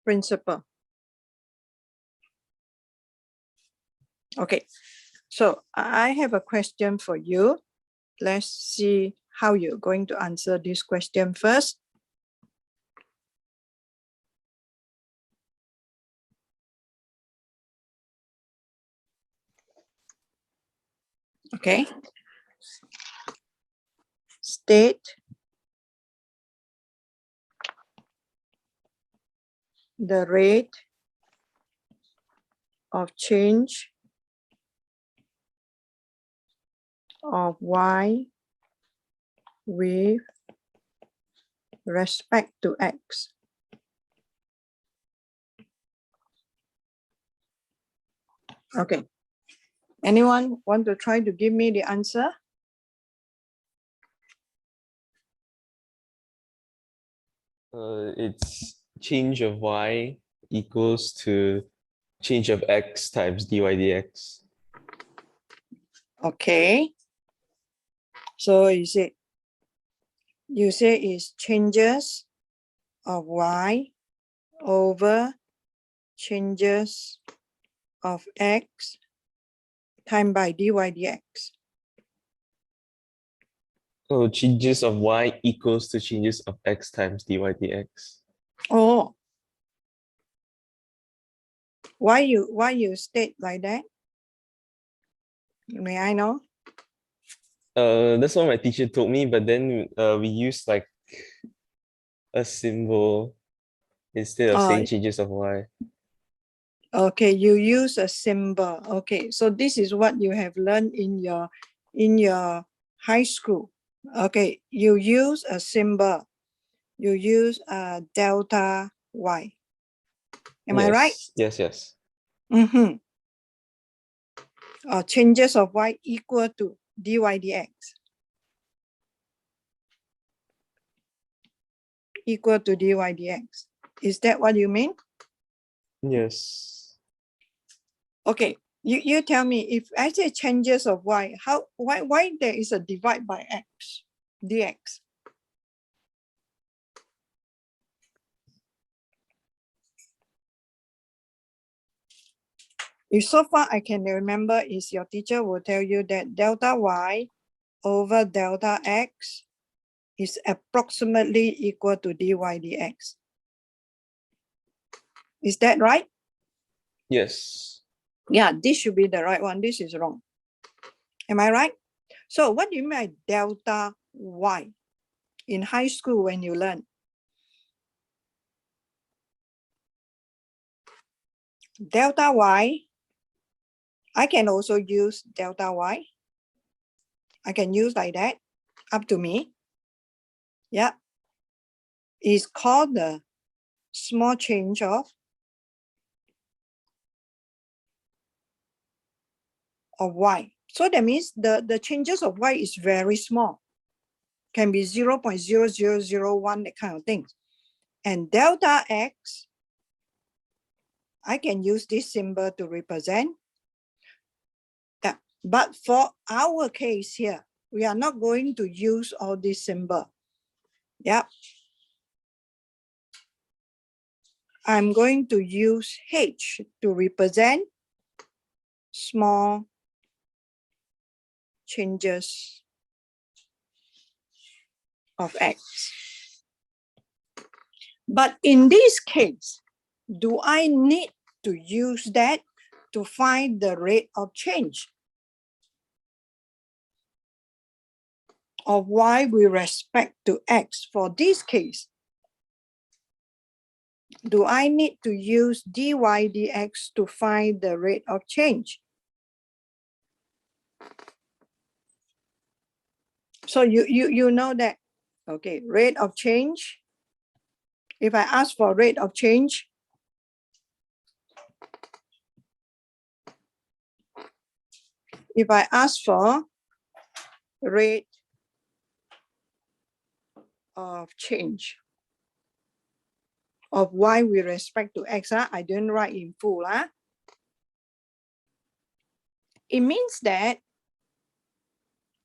principle? Okay, so I have a question for you. Let's see how you're going to answer this question first. Okay. State the rate of change of y with respect to x. Okay. Anyone want to try to give me the answer? It's change of y equals to change of x times dy dx. Okay. So you say it's changes of y over changes of x times by dy dx. So changes of y equals to changes of x times dy dx. Oh, why you state like that? May I know? That's what my teacher told me, but then we used like a symbol instead of saying changes of y. Okay, you use a symbol. Okay, so this is what you have learned in your high school. Okay, you use a symbol. You use a delta y. Am I right? Yes, yes. Mm-hmm. Changes of y equal to dy dx. Equal to dy dx. Is that what you mean? Yes. Okay, you tell me, if I say changes of y, why there is a divide by x dx? If so far I can remember is your teacher will tell you that delta y over delta x is approximately equal to dy dx. Is that right? Yes. Yeah, this should be the right one. This is wrong. Am I right? So what do you mean by delta y in high school when you learn? Delta y, I can also use delta y. I can use like that, up to me. Yeah. It's called the small change of y. So that means the changes of y is very small. Can be 0.0001, that kind of thing. And delta x, I can use this symbol to represent. Yeah. But for our case here, we are not going to use all this symbol. Yeah. I'm going to use H to represent small changes of x. But in this case, do I need to use that to find the rate of change of y with respect to x? For this case, do I need to use dy dx to find the rate of change? So you know that, okay, rate of change. If I ask for rate of change, if I ask for rate of change of y with respect to x, I didn't write in full. It means that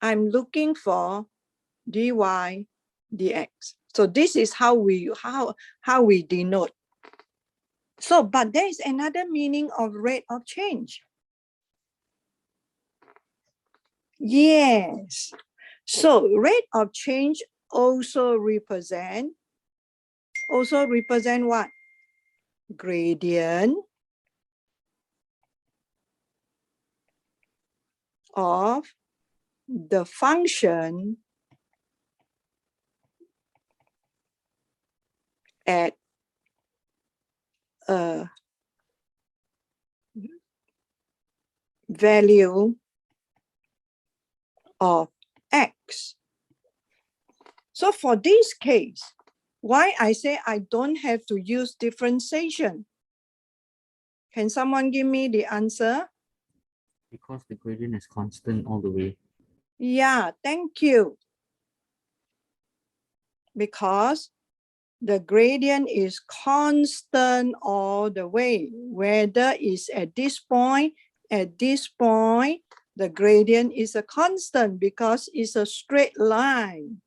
I'm looking for dy dx. So this is how we denote. So, but there is another meaning of rate of change. Yes. So rate of change also represent what? Gradient of the function at a value of x. So for this case, why I say I don't have to use differentiation? Can someone give me the answer? Because the gradient is constant all the way. Yeah, thank you. Because the gradient is constant all the way, whether it's at this point, the gradient is a constant because it's a straight line.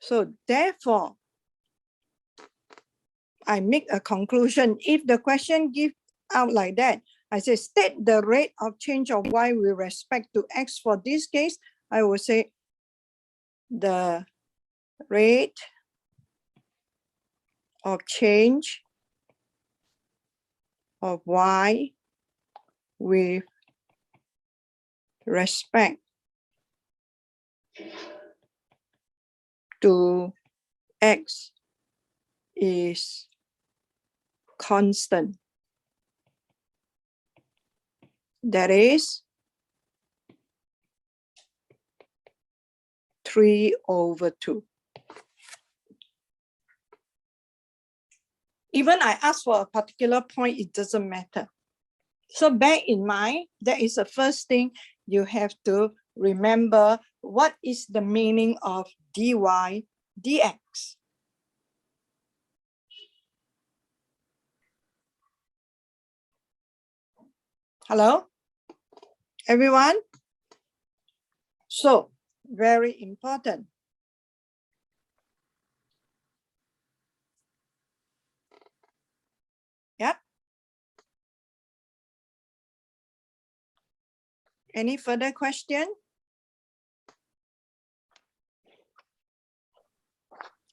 So therefore, I make a conclusion. If the question gives out like that, I say state the rate of change of y with respect to x. For this case, I will say the rate of change of y with respect to x is constant. That is 3/2. Even I ask for a particular point, it doesn't matter. So bear in mind, that is the first thing you have to remember. What is the meaning of dy dx? Hello, everyone? So very important. Yep. Any further question?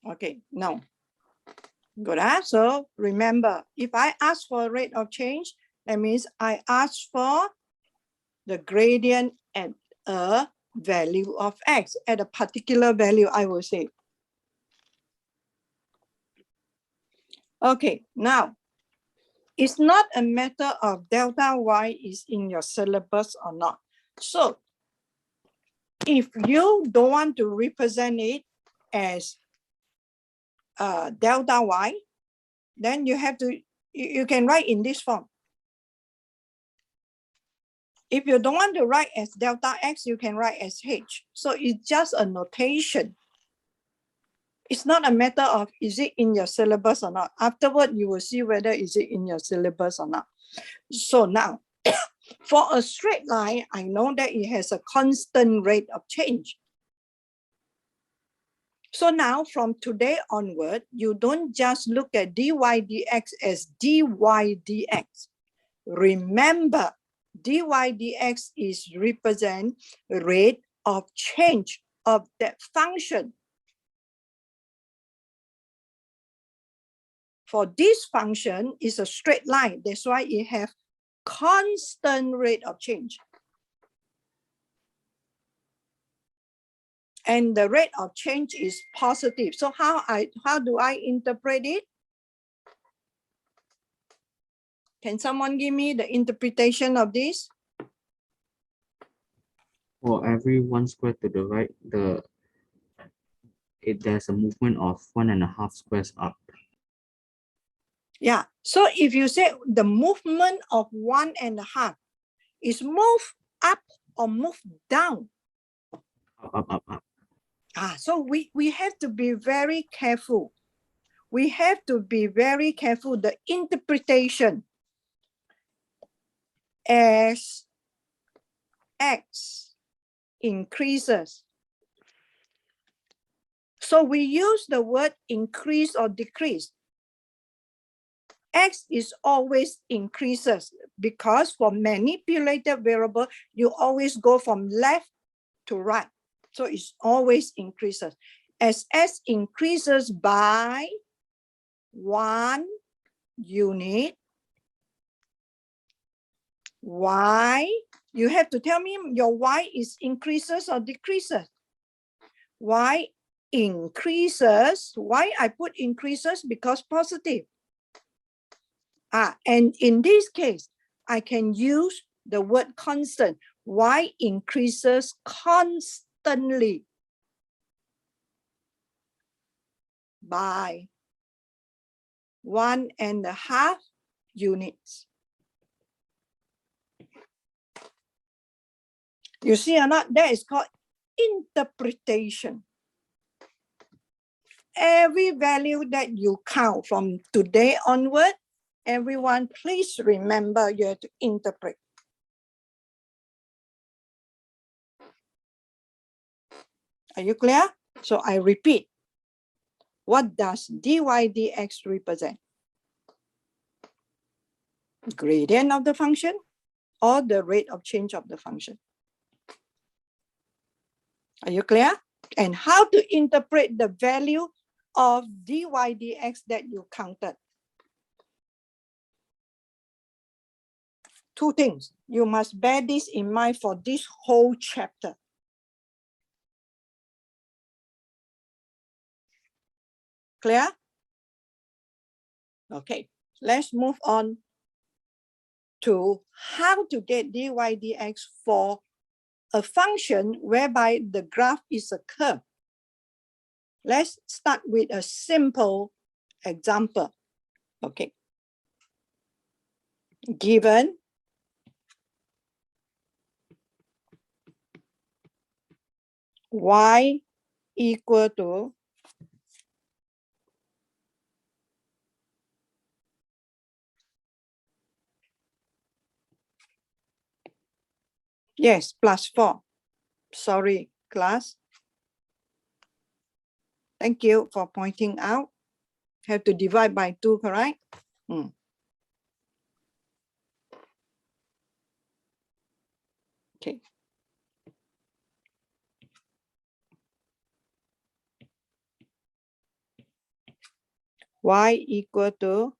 Okay, no. Good. So remember, if I ask for a rate of change, that means I ask for the gradient at a value of x, at a particular value, I will say. Okay, now, it's not a matter of delta y is in your syllabus or not. So if you don't want to represent it as delta y, then you have to, you can write in this form. If you don't want to write as delta x, you can write as h. So it's just a notation. It's not a matter of is it in your syllabus or not. Afterward, you will see whether is it in your syllabus or not. So now, for a straight line, I know that it has a constant rate of change. So now from today onward, you don't just look at dy dx as dy dx. Remember, dy dx is represent rate of change of that function. For this function is a straight line. That's why it have constant rate of change. And the rate of change is positive. So how do I interpret it? Can someone give me the interpretation of this? For every 1 square to the right, there's a movement of 1.5 squares up. Yeah. So if you say the movement of 1.5 is move up or move down. Up. So we have to be very careful. We have to be very careful. The interpretation as x increases. So we use the word increase or decrease. X is always increases because for manipulated variable, you always go from left to right. So it's always increases. As S increases by 1 unit, Y, you have to tell me your Y is increases or decreases. Y increases. Why I put increases? Because positive. And in this case, I can use the word constant. Y increases constantly by 1.5 units. You see or not? That is called interpretation. Every value that you count from today onward, everyone, please remember you have to interpret. Are you clear? So I repeat. What does dy dx represent? Gradient of the function or the rate of change of the function? Are you clear? And how to interpret the value of dy dx that you counted? Two things. You must bear this in mind for this whole chapter. Clear? Okay, let's move on to how to get dy dx for a function whereby the graph is a curve. Let's start with a simple example. Okay. Given y equal to yes, +4. Sorry, class. Thank you for pointing out. Have to divide by 2, correct? Okay. Y equal to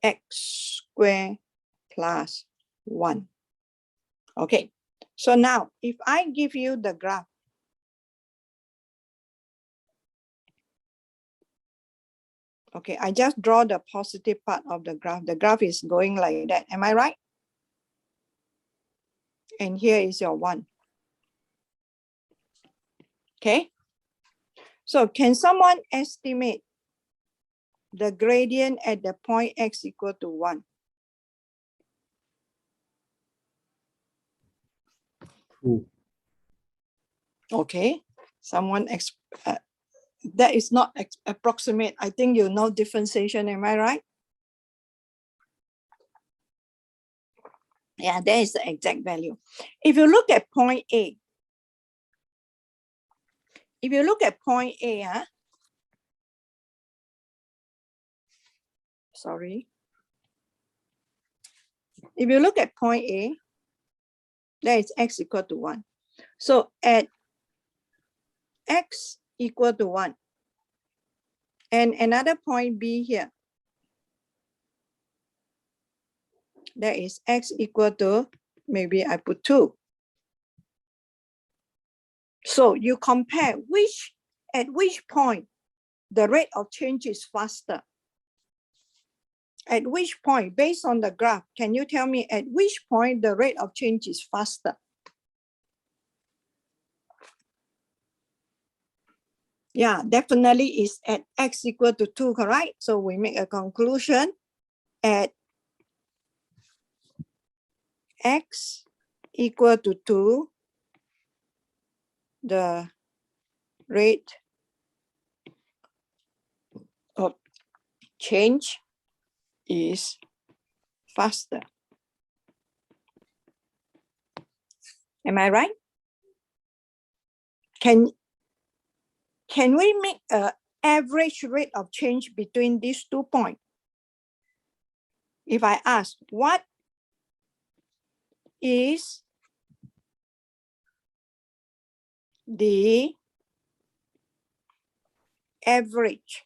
x squared plus 1. Okay, so now if I give you the graph, okay, I just draw the positive part of the graph. The graph is going like that. Am I right? And here is your 1. Okay. So can someone estimate the gradient at the point x equal to 1? 2. Okay. Someone, that is not approximate. I think you know differentiation. Am I right? Yeah, that is the exact value. If you look at point A, if you look at point A, sorry. If you look at point A, that is x equal to 1. So at x equal to 1, and another point B here, that is x equal to, maybe I put 2. So you compare at which point the rate of change is faster. At which point, based on the graph, can you tell me at which point the rate of change is faster? Yeah, definitely is at x equal to 2, correct? So we make a conclusion at x equal to 2, the rate of change is faster. Am I right? Can we make an average rate of change between these 2 points? If I ask, what is the average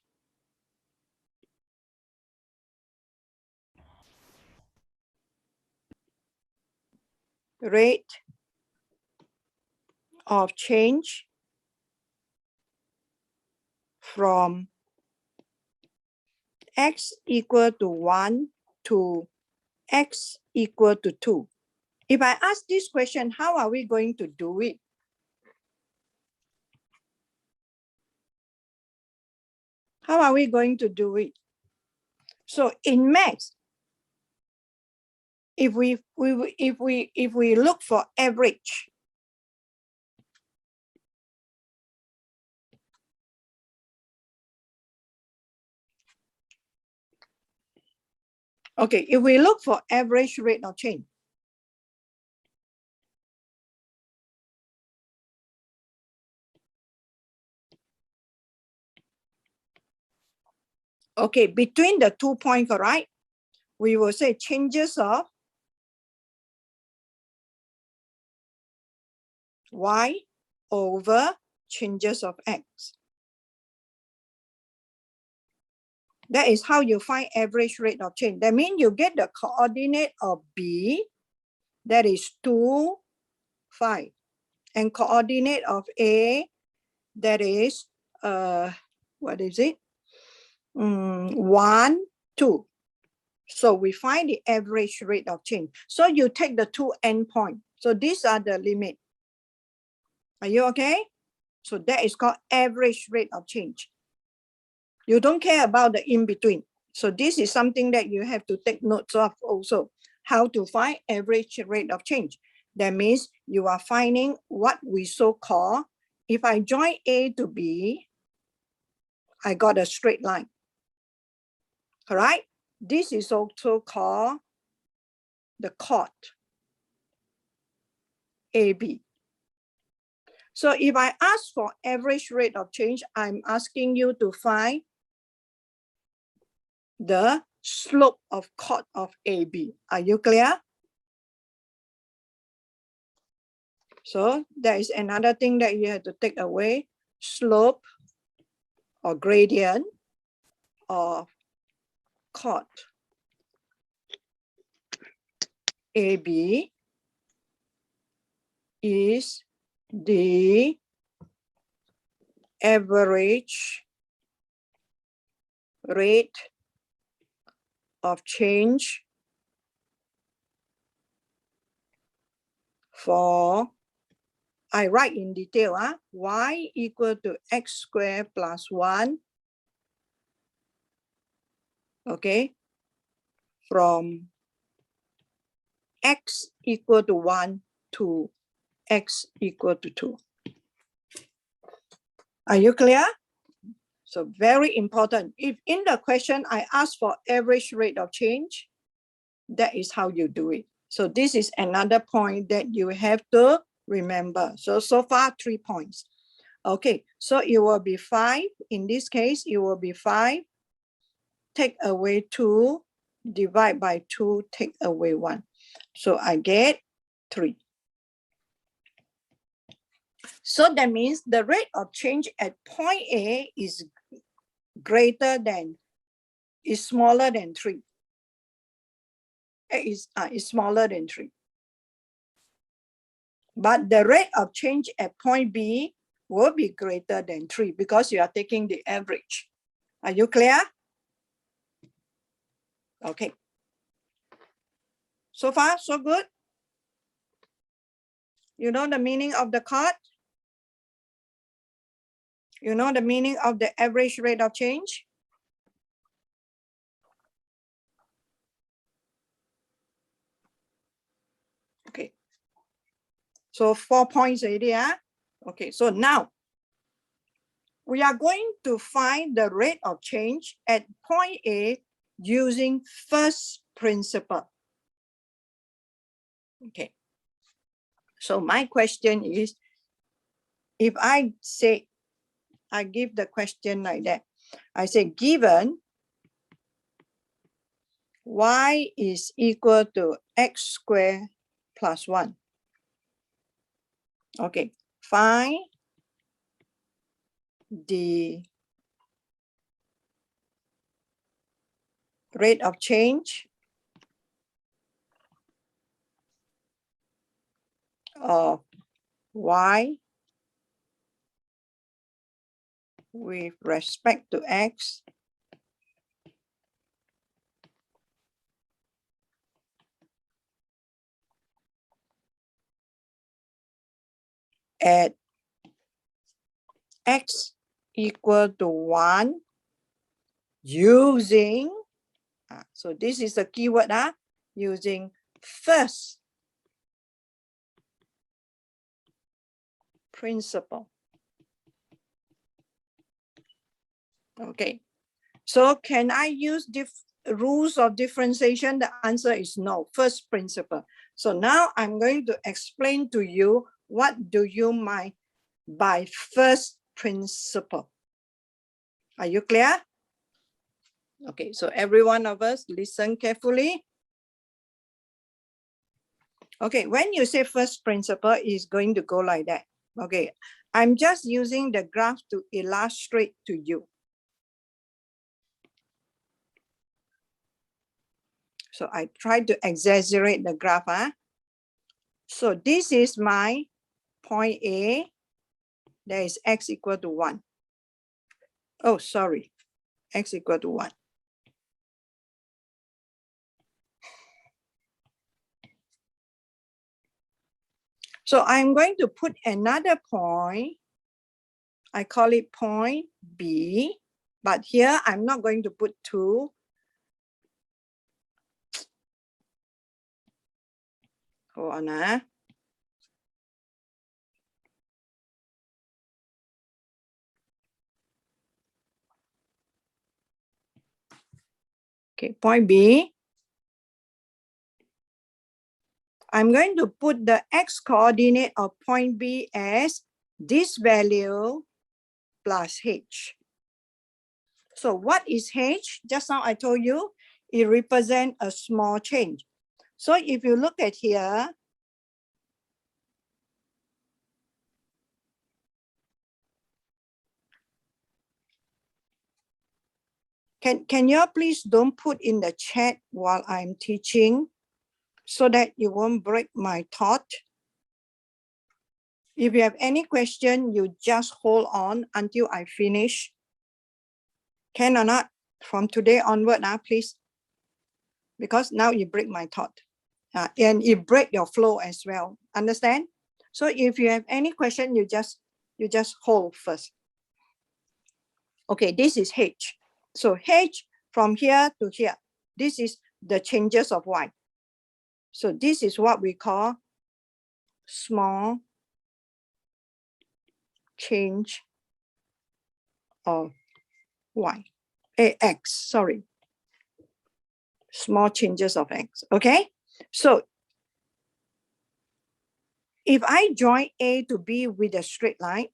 rate of change from x equal to 1 to x equal to 2? If I ask this question, how are we going to do it? How are we going to do it? So in maths, if we look for average, okay, if we look for average rate of change, okay, between the 2 points, right, we will say changes of y over changes of x. That is how you find average rate of change. That means you get the coordinate of B, that is 2, 5, and coordinate of A, that is, what is it? 1, 2. So we find the average rate of change. So you take the 2 endpoints. So these are the limit. Are you okay? So that is called average rate of change. You don't care about the in-between. So this is something that you have to take notes of also. How to find average rate of change. That means you are finding what we so-called, if I join A to B, I got a straight line. All right? This is also called the chord AB. So if I ask for average rate of change, I'm asking you to find the slope of chord of AB. Are you clear? So there is another thing that you have to take away, slope or gradient of chord AB is the average rate of change for, I write in detail, y equal to x squared plus 1, okay, from x equal to 1 to x equal to 2. Are you clear? So very important. If in the question I ask for average rate of change, that is how you do it. So this is another point that you have to remember. So far 3 points. Okay, so it will be 5. In this case, it will be 5. Take away 2, divide by 2, take away 1. So I get 3. So that means the rate of change at point A is greater than, is smaller than 3. Is smaller than 3. But the rate of change at point B will be greater than 3 because you are taking the average. Are you clear? Okay. So far, so good? You know the meaning of the chord? You know the meaning of the average rate of change? Okay. So 4 points already, Okay, so now we are going to find the rate of change at point A using first principle. Okay. So my question is, if I say, I give the question like that, I say given y is equal to x squared plus 1. Okay, find the rate of change of y with respect to x at x equal to 1 using, so this is the keyword, using first principle. Okay, so can I use rules of differentiation? The answer is no, first principle. So now I'm going to explain to you what do you mean by first principle. Are you clear? Okay, so every one of us listen carefully. Okay, when you say first principle, is going to go like that. Okay, I'm just using the graph to illustrate to you. So I try to exaggerate the graph. So this is my point A. There is x equal to 1. Oh, sorry, x equal to 1. So I'm going to put another point. I call it point B, but here I'm not going to put 2. Hold on. Okay, point B. I'm going to put the x coordinate of point B as this value plus h. So what is h? Just now I told you, it represents a small change. So if you look at here, can you please don't put in the chat while I'm teaching so that you won't break my thought? If you have any question, you just hold on until I finish. Can or not? From today onward, please. Because now you break my thought. And it break your flow as well. Understand? So if you have any question, you just hold first. Okay, this is h. So h from here to here, this is the changes of y. So this is what we call small change of y. X, sorry. Small changes of x, okay? So if I join A to B with a straight line,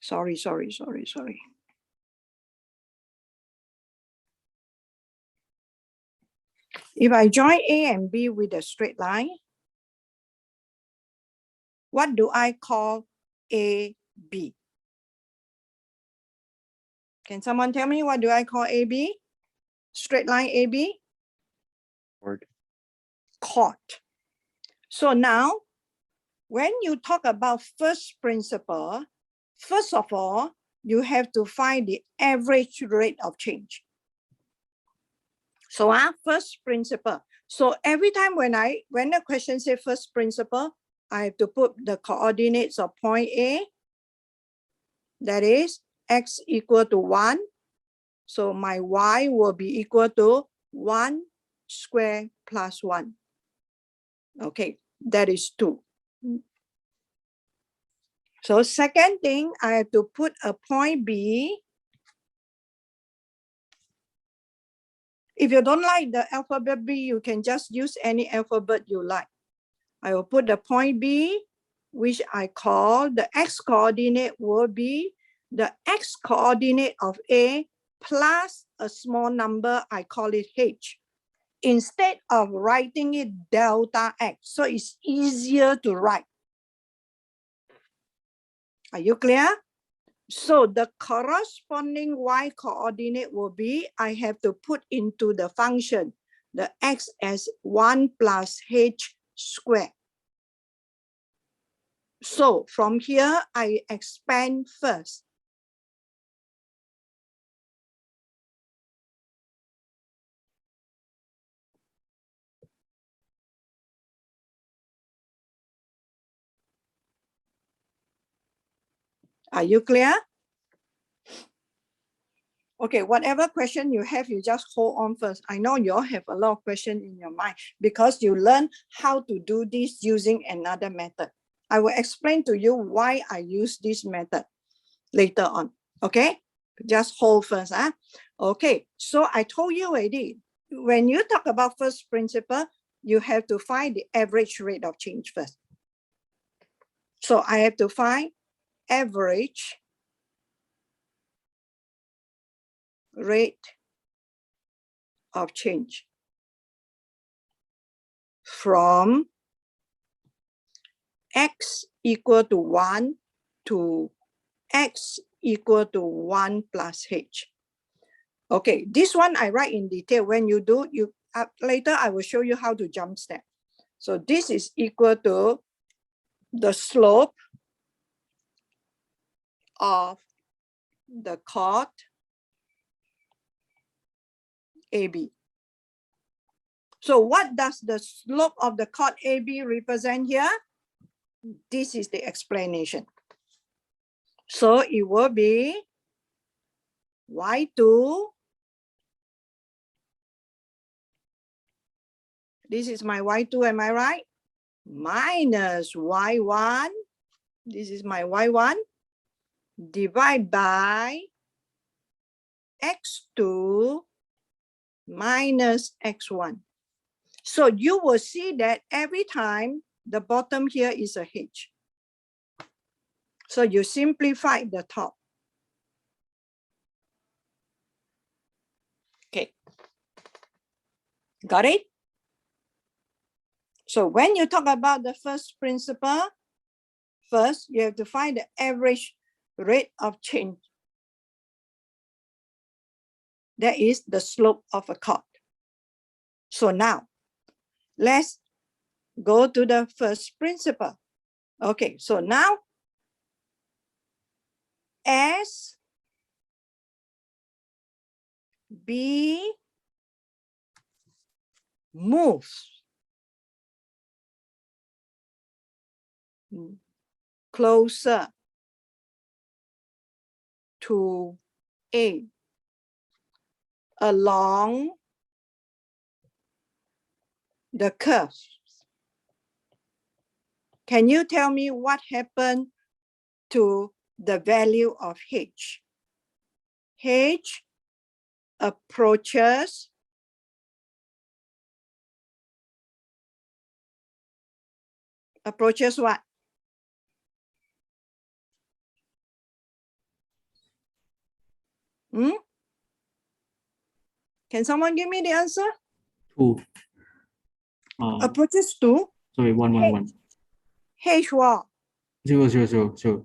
sorry. If I join A and B with a straight line, what do I call AB? Can someone tell me what do I call AB? Straight line AB? Chord. Chord. So now, when you talk about first principle, first of all, you have to find the average rate of change. So our first principle. So every time when the question says first principle, I have to put the coordinates of point A, that is x equal to 1. So my y will be equal to 1 squared plus 1. Okay, that is 2. So second thing, I have to put a point B. If you don't like the alphabet B, you can just use any alphabet you like. I will put the point B, which I call the x coordinate will be the x coordinate of A plus a small number, I call it H. Instead of writing it delta x, so it's easier to write. Are you clear? So the corresponding y coordinate will be, I have to put into the function, the x as 1 plus h squared. So from here, I expand first. Are you clear? Okay, whatever question you have, you just hold on first. I know you all have a lot of questions in your mind because you learn how to do this using another method. I will explain to you why I use this method later on. Okay, just hold first. Okay, so I told you already, when you talk about first principle, you have to find the average rate of change first. So I have to find average rate of change from x equal to 1 to x equal to 1 plus h. Okay, this one I write in detail. When you do, later I will show you how to jump step. So this is equal to the slope of the chord AB. So what does the slope of the chord AB represent here? This is the explanation. So it will be y2. This is my y2, am I right? Minus y1. This is my y1. Divide by x2 minus x1. So you will see that every time the bottom here is a h. So you simplify the top. Okay. Got it? So when you talk about the first principle, first you have to find the average rate of change. That is the slope of a chord. So now, let's go to the first principle. Okay, so now, as B moves closer to A along the curve. Can you tell me what happened to the value of H? H approaches what? Can someone give me the answer? 2. Approaches to? Sorry, 1, 1, 1. H what? 0, 0, 0, 0.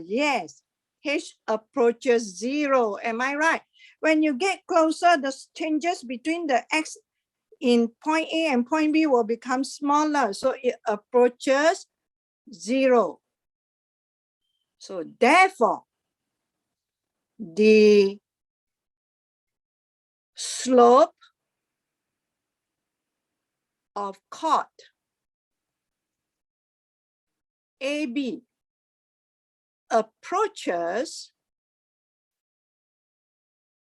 Yes. H approaches 0. Am I right? When you get closer, the changes between the x in point A and point B will become smaller. So it approaches 0. So therefore, the slope of chord AB approaches.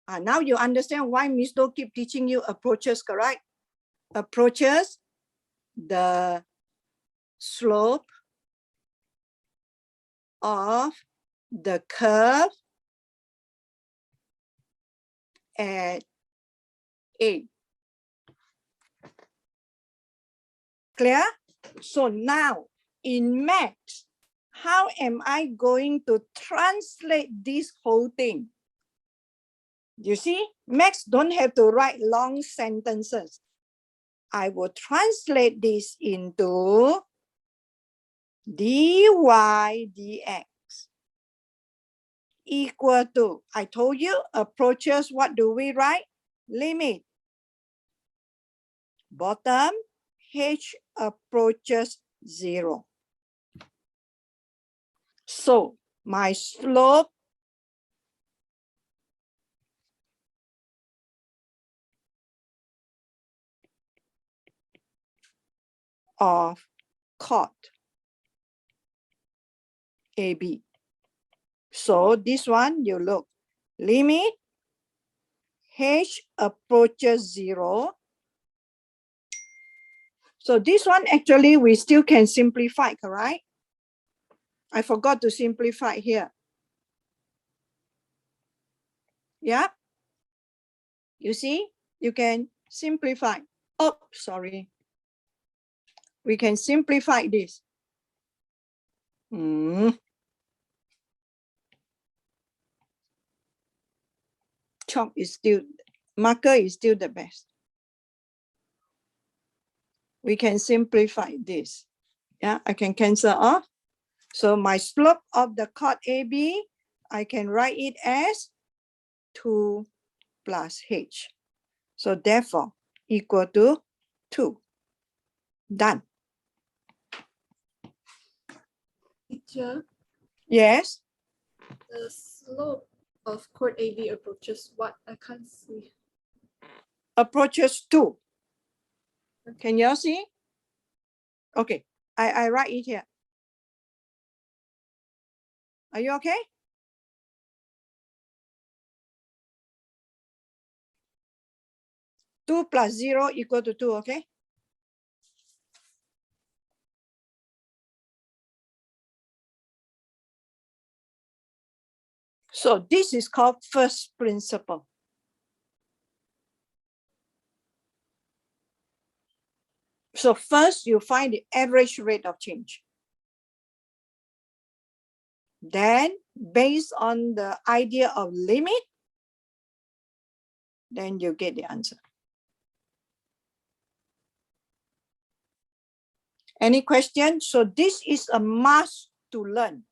Now you understand why Ms. Do keep teaching you approaches, correct? Approaches the slope of the curve at A. Clear? So now in Max, how am I going to translate this whole thing? You see, Max don't have to write long sentences. I will translate this into dy dx equal to, I told you, approaches, what do we write? Limit. Bottom, h approaches 0. So my slope of chord AB. So this one, you look, limit h approaches 0. So this one, actually, we still can simplify, correct? I forgot to simplify here. Yeah. You see, you can simplify. Oh, sorry. We can simplify this. Chalk is still, marker is still the best. We can simplify this. Yeah, I can cancel off. So my slope of the chord AB, I can write it as 2 plus h. So therefore, equal to 2. Done. Teacher, Yes. the slope of chord AB approaches what? I can't see. Approaches 2. Can you all see? Okay, I write it here. Are you okay? Two plus 0 equal to 2, okay? So this is called first principle. So first you find the average rate of change. Then based on the idea of limit, then you get the answer. Any question? So this is a must to learn.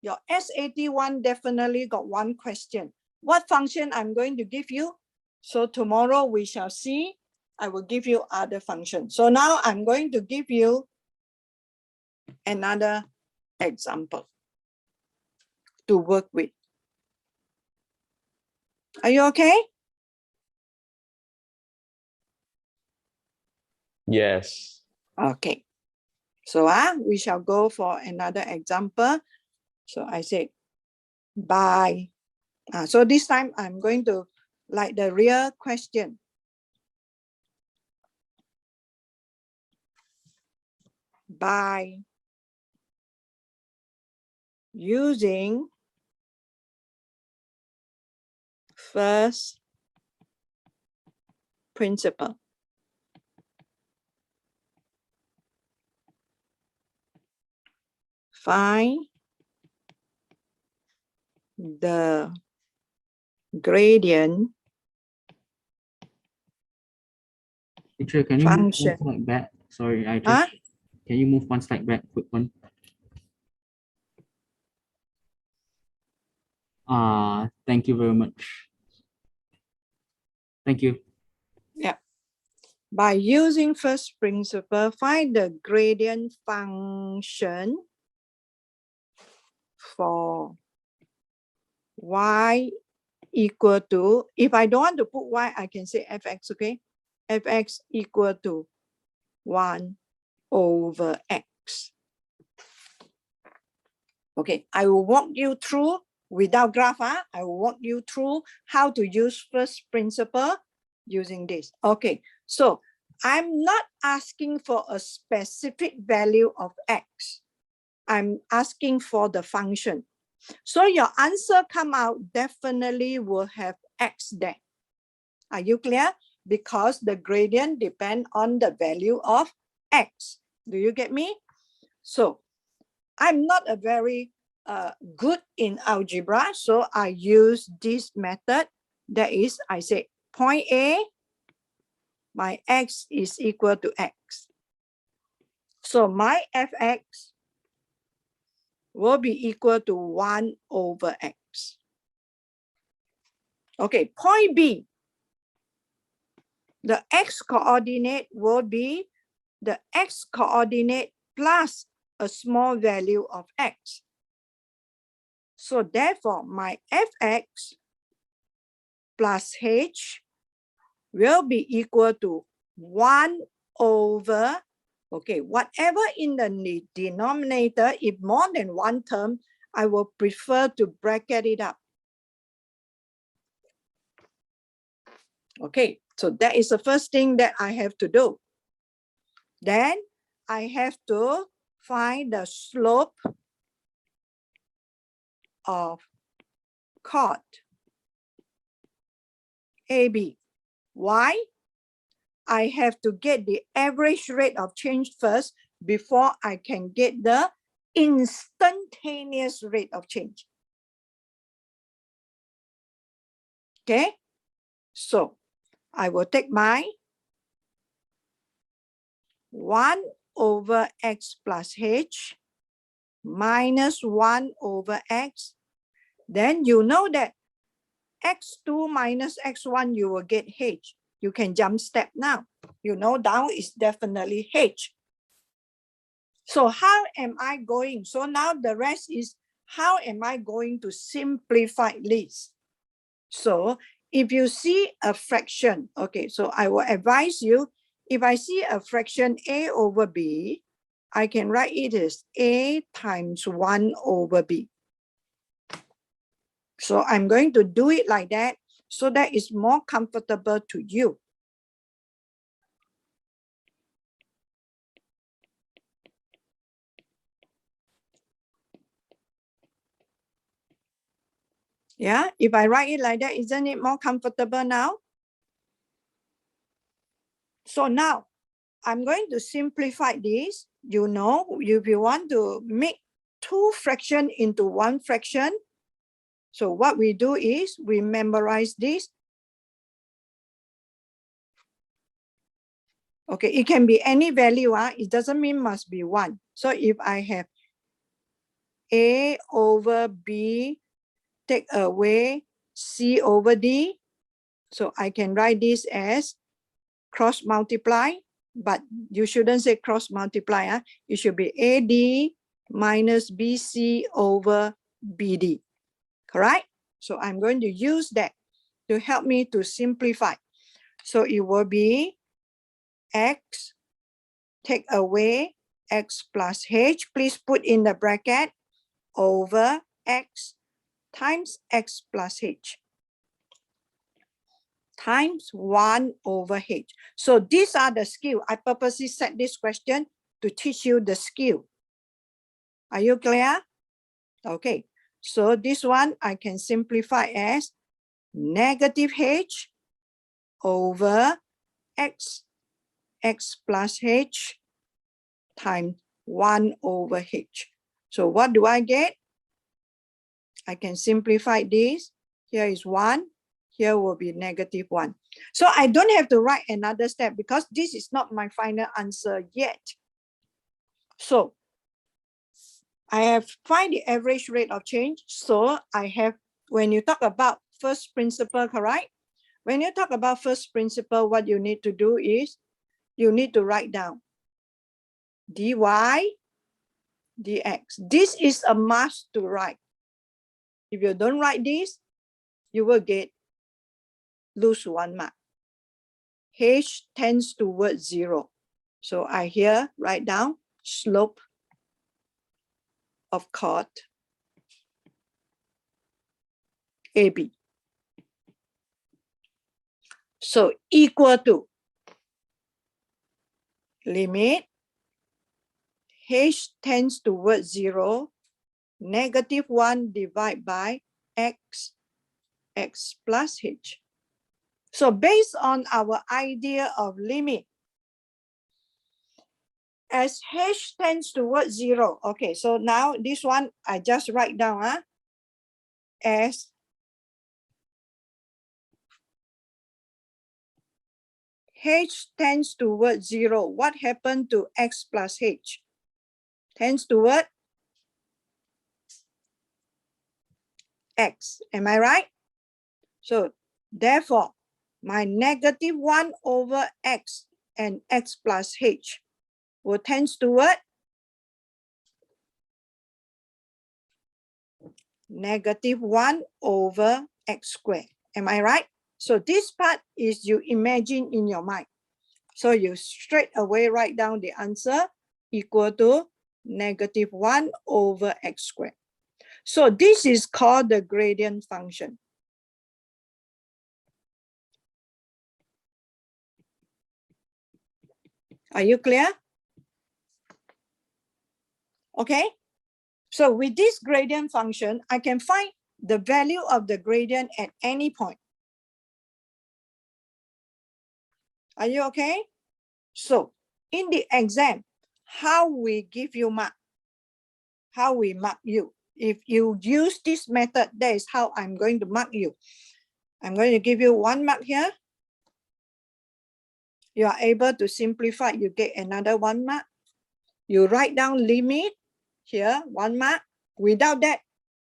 Your SAT one definitely got one question. What function I'm going to give you? So tomorrow we shall see. I will give you other functions. So now I'm going to give you another example to work with. Are you okay? Yes. Okay. So we shall go for another example. So I say by. So this time I'm going to like the real question. By using first principle. Find the gradient Teacher, can you move one function. slide back? Sorry, can you move one slide back, quick one? Thank you very much. Thank you. Yeah. By using first principle, find the gradient function for y equal to, if I don't want to put y, I can say fx, okay? Fx equal to 1 over x. Okay, I will walk you through without graph. I will walk you through how to use first principle using this. Okay, so I'm not asking for a specific value of x. I'm asking for the function. So your answer come out definitely will have x there. Are you clear? because the gradient depends on the value of x. Do you get me? So I'm not a very good in algebra, so I use this method. That is, I say point A, my x is equal to x. So my fx will be equal to 1 over x. Okay, point B. The x coordinate will be the x coordinate plus a small value of x. So therefore, my fx plus h will be equal to 1 over, okay, whatever in the denominator, if more than one term, I will prefer to bracket it up. Okay, so that is the first thing that I have to do. Then I have to find the slope of chord AB. Why? I have to get the average rate of change first before I can get the instantaneous rate of change. Okay, so I will take my 1 over x plus h minus 1 over x. Then you know that x2 minus x1, you will get h. You can jump step now. You know down is definitely h. So how am I going? So now the rest is how am I going to simplify this? So if you see a fraction, okay, so I will advise you, if I see a fraction a over b, I can write it as a times 1 over b. So I'm going to do it like that so that it's more comfortable to you. Yeah, if I write it like that, isn't it more comfortable now? So now I'm going to simplify this. You know, if you want to make two fractions into one fraction, so what we do is we memorize this. Okay, it can be any value. It doesn't mean must be 1. So if I have a over b, take away c over d, so I can write this as cross multiply, but you shouldn't say cross multiply. It should be AD minus BC over BD, correct? So I'm going to use that to help me to simplify. So it will be X, take away X plus H, please put in the bracket, over X times X plus H, times 1 over h. So these are the skill. I purposely set this question to teach you the skill. Are you clear? Okay, so this one I can simplify as negative h over x plus h times 1 over h. So what do I get? I can simplify this. Here is 1. Here will be negative 1. So I don't have to write another step because this is not my final answer yet. So I have find the average rate of change. So I have, when you talk about first principle, correct? When you talk about first principle, what you need to do is you need to write down dy dx. This is a must to write. If you don't write this, you will lose 1 mark. H tends towards 0. So I here write down slope of chord AB. So equal to limit H tends towards 0, negative 1 divided by x plus h. So based on our idea of limit, as h tends towards 0, okay, so now this one I just write down, as h tends towards 0, what happened to x plus h? Tends toward x, am I right? So therefore, my negative 1 over x and x plus h will tend toward negative 1 over x squared. Am I right? So this part is you imagine in your mind. So you straight away write down the answer equal to negative 1 over x squared. So this is called the gradient function. Are you clear? Okay. So with this gradient function, I can find the value of the gradient at any point. Are you okay? So in the exam, how we give you mark, how we mark you. If you use this method, that is how I'm going to mark you. I'm going to give you 1 mark here. You are able to simplify, you get another 1 mark. You write down limit here, 1 mark. Without that,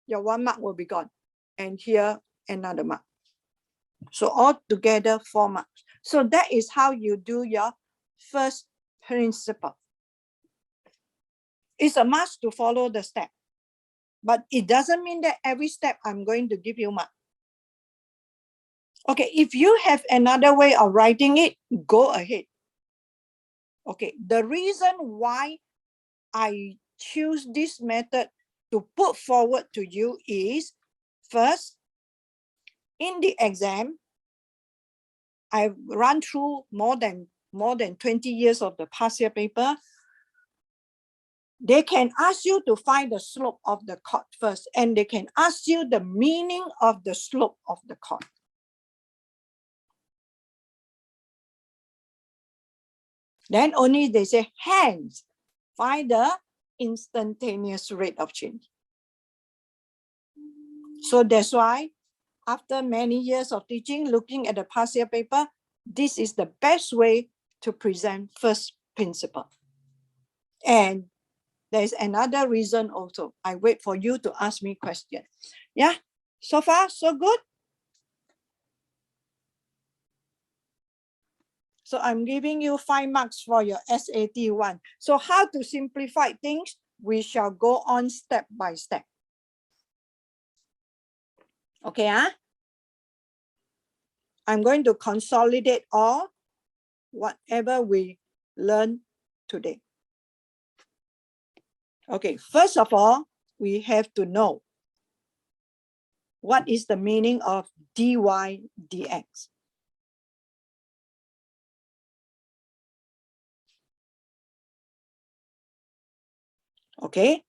your 1 mark will be gone. And here, another mark. So all together 4 marks. So that is how you do your first principle. It's a must to follow the step. But it doesn't mean that every step I'm going to give you mark. Okay, if you have another way of writing it, go ahead. Okay, the reason why I choose this method to put forward to you is, first, in the exam, I run through more than 20 years of the past year paper. They can ask you to find the slope of the chord first, and they can ask you the meaning of the slope of the chord. Then only they say, hence, find the instantaneous rate of change. So that's why, after many years of teaching, looking at the past year paper, this is the best way to present first principle. And there's another reason also. I wait for you to ask me questions. Yeah, so far, so good. So I'm giving you 5 marks for your SAT 1. So how to simplify things? We shall go on step by step. Okay, I'm going to consolidate all whatever we learned today. Okay, first of all, we have to know what is the meaning of dy dx. Okay,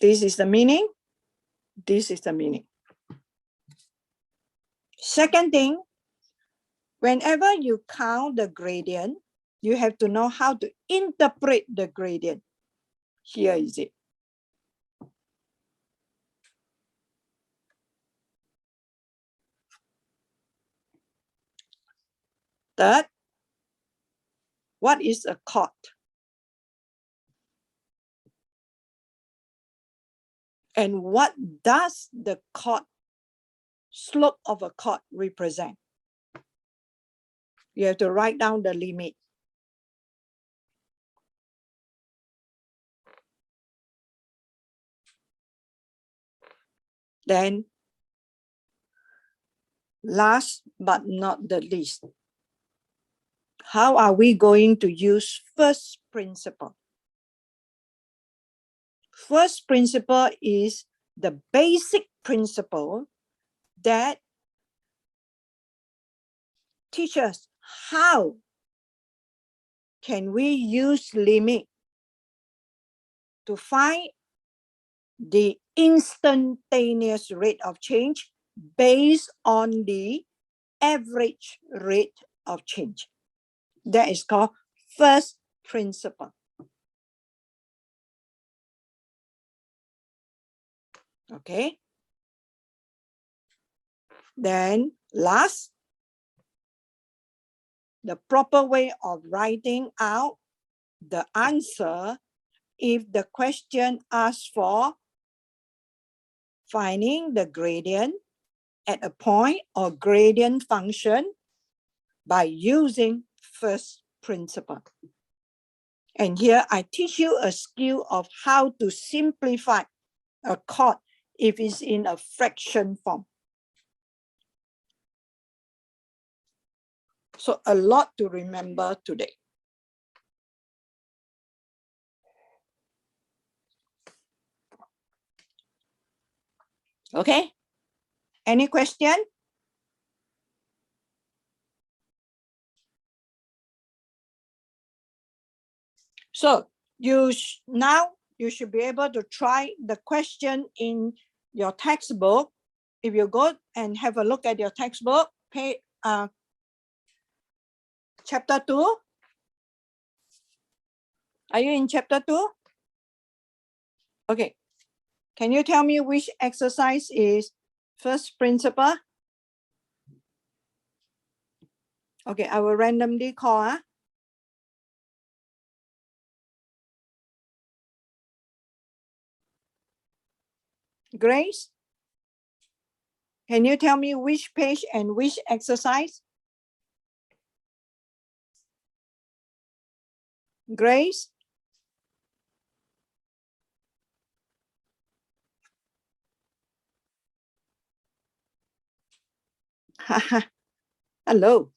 this is the meaning. This is the meaning. Second thing, whenever you count the gradient, you have to know how to interpret the gradient. Here is it. Third, what is a chord? And what does the chord, slope of a chord represent? You have to write down the limit. Then, last but not the least, how are we going to use first principle? First principle is the basic principle that teaches how can we use limit to find the instantaneous rate of change based on the average rate of change. That is called first principle. Okay. Then last, the proper way of writing out the answer if the question asks for finding the gradient at a point or gradient function by using first principle. And here I teach you a skill of how to simplify a chord if it's in a fraction form. So a lot to remember today. Okay, any question? So now you should be able to try the question in your textbook. If you go and have a look at your textbook, chapter 2. Are you in chapter 2? Okay. Can you tell me which exercise is first principle? Okay, I will randomly call. Grace, can you tell me which page and which exercise? Grace? Hello.